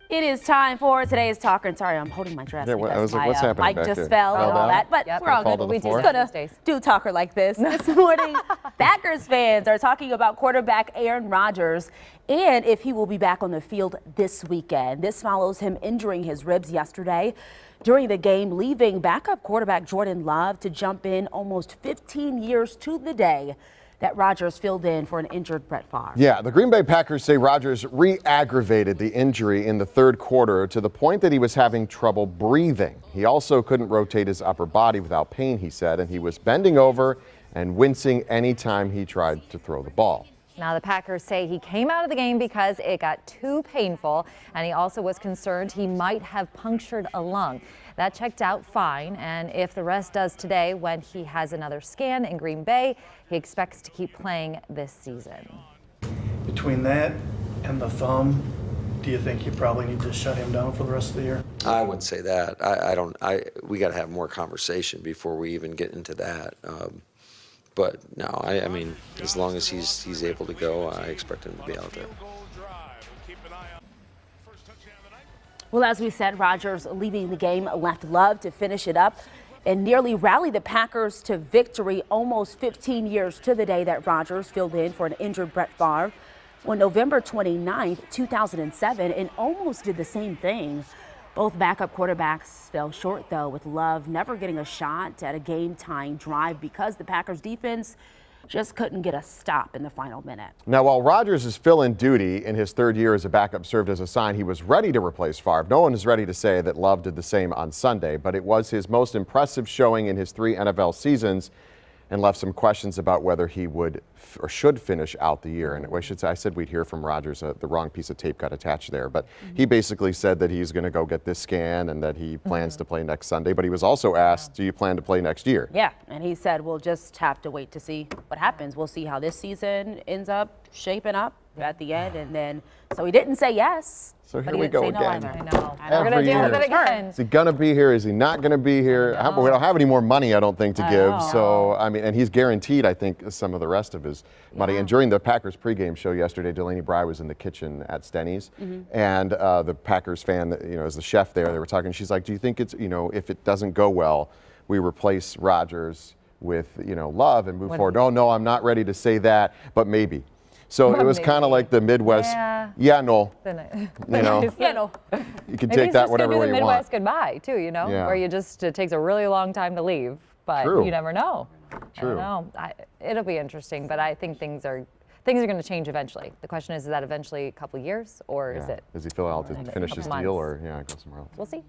It is time for today's talker. And sorry, I'm holding my dress because I was like, my what's happening mic back just there? fell and all that. But we're all good. We We're gonna do talker like this. This morning, Packers fans are talking about quarterback Aaron Rodgers and if he will be back on the field this weekend. This follows him injuring his ribs yesterday during the game, leaving backup quarterback Jordan Love to jump in almost 15 years to the day that Rodgers filled in for an injured Brett Favre. Yeah, the Green Bay Packers say Rodgers re-aggravated the injury in the third quarter to the point that he was having trouble breathing. He also couldn't rotate his upper body without pain, he said, and he was bending over and wincing anytime he tried to throw the ball. Now, the Packers say he came out of the game because it got too painful, and he also was concerned he might have punctured a lung. That checked out fine, and if the rest does today when he has another scan in Green Bay, he expects to keep playing this season. Between that and the thumb, do you think you probably need to shut him down for the rest of the year? I wouldn't say that. We got to have more conversation before we even get into that. But no, I mean, as long as he's able to go, I expect him to be out there. Well, as we said, Rodgers leaving the game left Love to finish it up and nearly rallied the Packers to victory almost 15 years to the day that Rodgers filled in for an injured Brett Favre on November 29th, 2007, and almost did the same thing. Both backup quarterbacks fell short, though, with Love never getting a shot at a game-tying drive because the Packers defense just couldn't get a stop in the final minute. Now, while Rodgers is fill-in duty in his third year as a backup served as a sign he was ready to replace Favre, no one is ready to say that Love did the same on Sunday, but it was his most impressive showing in his 3 NFL seasons and left some questions about whether he would or should finish out the year. And I said we'd hear from Rodgers. The wrong piece of tape got attached there. But he basically said that he's going to go get this scan and that he plans to play next Sunday. But he was also asked, do you plan to play next year? Yeah, and he said we'll just have to wait to see what happens. We'll see how this season ends up shaping up at the end. And then, so he didn't say yes. So here we go again. I know. We're going to deal with it again. Is he going to be here? Is he not going to be here? We don't have any more money, I don't think, to give. So, I mean, and he's guaranteed, I think, some of the rest of his money. And during the Packers pregame show yesterday, Delaney Bry was in the kitchen at Stenny's. And the Packers fan, as the chef there, they were talking. She's like, do you think it's, if it doesn't go well, we replace Rodgers with, Love and move forward? Oh, no, I'm not ready to say that, but maybe. So it was kind of like the Midwest. Yeah, no. You can take that whatever way you want. Maybe it's just going to be the Midwest goodbye, too, where it takes a really long time to leave. But you never know. True. I don't know. It'll be interesting, but I think things are going to change eventually. The question is that eventually a couple years, or is it? Does he fill out to finish his deal, or go somewhere else? We'll see.